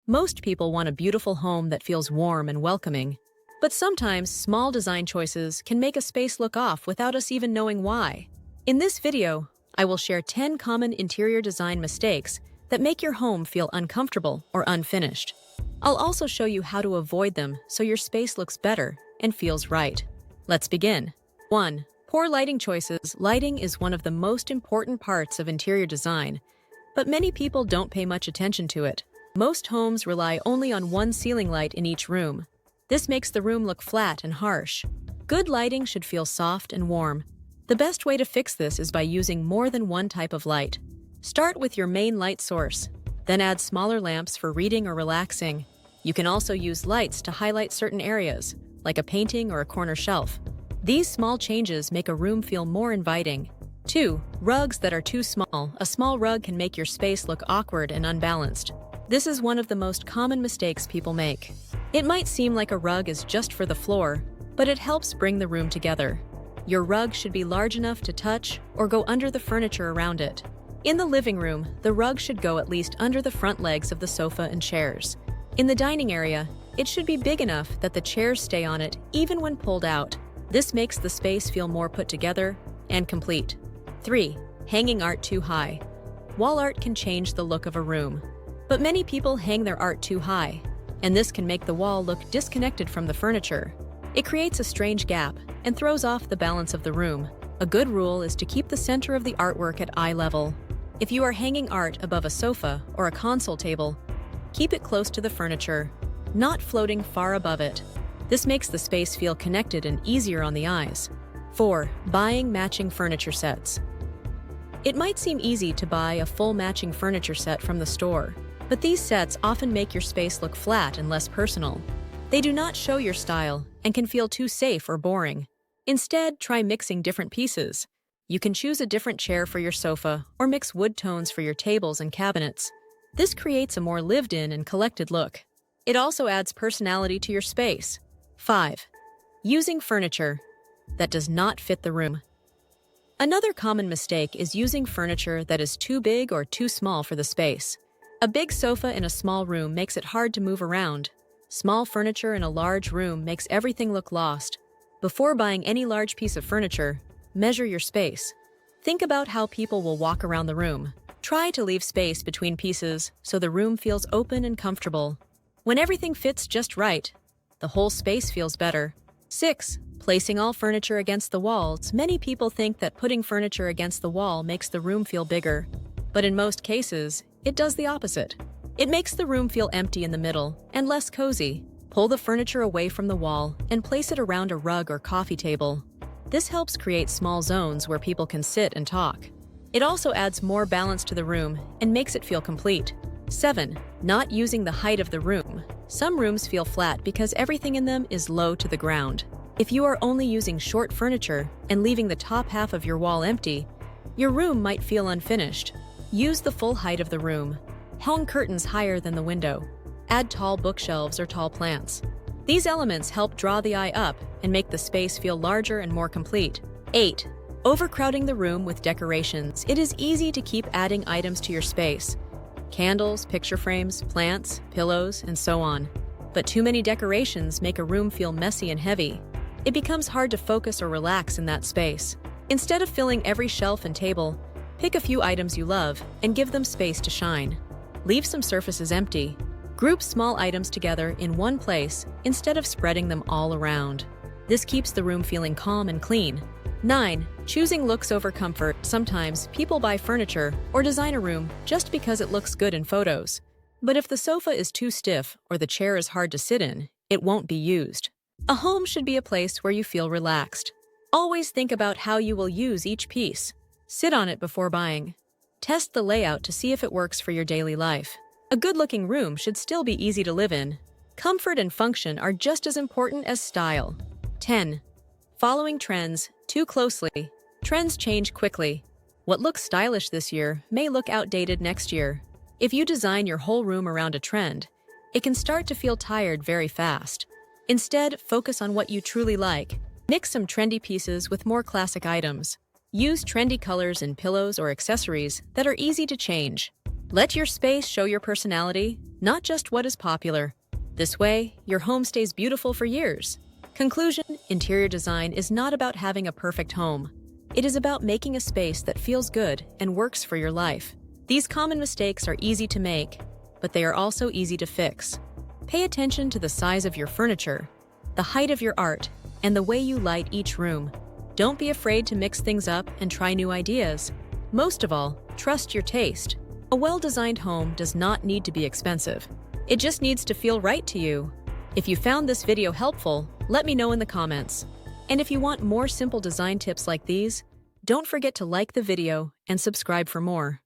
Most people want a beautiful home that feels warm and welcoming. But sometimes small design choices can make a space look off without us even knowing why. In this video, I will share 10 common interior design mistakes that make your home feel uncomfortable or unfinished. I'll also show you how to avoid them so your space looks better and feels right. Let's begin. 1. Poor lighting choices. Lighting is one of the most important parts of interior design, but many people don't pay much attention to it. Most homes rely only on one ceiling light in each room. This makes the room look flat and harsh. Good lighting should feel soft and warm. The best way to fix this is by using more than one type of light. Start with your main light source, then add smaller lamps for reading or relaxing. You can also use lights to highlight certain areas, like a painting or a corner shelf. These small changes make a room feel more inviting. 2. Rugs that are too small. A small rug can make your space look awkward and unbalanced. This is one of the most common mistakes people make. It might seem like a rug is just for the floor, but it helps bring the room together. Your rug should be large enough to touch or go under the furniture around it. In the living room, the rug should go at least under the front legs of the sofa and chairs. In the dining area, it should be big enough that the chairs stay on it even when pulled out. This makes the space feel more put together and complete. 3. Hanging art too high. Wall art can change the look of a room, but many people hang their art too high, and this can make the wall look disconnected from the furniture. It creates a strange gap and throws off the balance of the room. A good rule is to keep the center of the artwork at eye level. If you are hanging art above a sofa or a console table, keep it close to the furniture, not floating far above it. This makes the space feel connected and easier on the eyes. 4. Buying matching furniture sets. It might seem easy to buy a full matching furniture set from the store, but these sets often make your space look flat and less personal. They do not show your style and can feel too safe or boring. Instead, try mixing different pieces. You can choose a different chair for your sofa or mix wood tones for your tables and cabinets. This creates a more lived-in and collected look. It also adds personality to your space. 5. Using furniture that does not fit the room. Another common mistake is using furniture that is too big or too small for the space. A big sofa in a small room makes it hard to move around. Small furniture in a large room makes everything look lost. Before buying any large piece of furniture, measure your space. Think about how people will walk around the room. Try to leave space between pieces so the room feels open and comfortable. When everything fits just right, the whole space feels better. 6. Placing all furniture against the walls. Many people think that putting furniture against the wall makes the room feel bigger, but in most cases, it does the opposite. It makes the room feel empty in the middle and less cozy. Pull the furniture away from the wall and place it around a rug or coffee table. This helps create small zones where people can sit and talk. It also adds more balance to the room and makes it feel complete. 7. Not using the height of the room. Some rooms feel flat because everything in them is low to the ground. If you are only using short furniture and leaving the top half of your wall empty, your room might feel unfinished. Use the full height of the room. Hang curtains higher than the window. Add tall bookshelves or tall plants. These elements help draw the eye up and make the space feel larger and more complete. 8. Overcrowding the room with decorations. It is easy to keep adding items to your space. Candles, picture frames, plants, pillows, and so on. But too many decorations make a room feel messy and heavy. It becomes hard to focus or relax in that space. Instead of filling every shelf and table, pick a few items you love and give them space to shine. Leave some surfaces empty. Group small items together in one place instead of spreading them all around. This keeps the room feeling calm and clean. 9. Choosing looks over comfort. Sometimes people buy furniture or design a room just because it looks good in photos. But if the sofa is too stiff or the chair is hard to sit in, it won't be used. A home should be a place where you feel relaxed. Always think about how you will use each piece. Sit on it before buying. Test the layout to see if it works for your daily life. A good-looking room should still be easy to live in. Comfort and function are just as important as style. 10. Following trends too closely. Trends change quickly. What looks stylish this year may look outdated next year. If you design your whole room around a trend, it can start to feel tired very fast. Instead, focus on what you truly like. Mix some trendy pieces with more classic items. Use trendy colors in pillows or accessories that are easy to change. Let your space show your personality, not just what is popular. This way, your home stays beautiful for years. Conclusion: interior design is not about having a perfect home. It is about making a space that feels good and works for your life. These common mistakes are easy to make, but they are also easy to fix. Pay attention to the size of your furniture, the height of your art, and the way you light each room. Don't be afraid to mix things up and try new ideas. Most of all, trust your taste. A well-designed home does not need to be expensive. It just needs to feel right to you. If you found this video helpful, let me know in the comments. And if you want more simple design tips like these, don't forget to like the video and subscribe for more.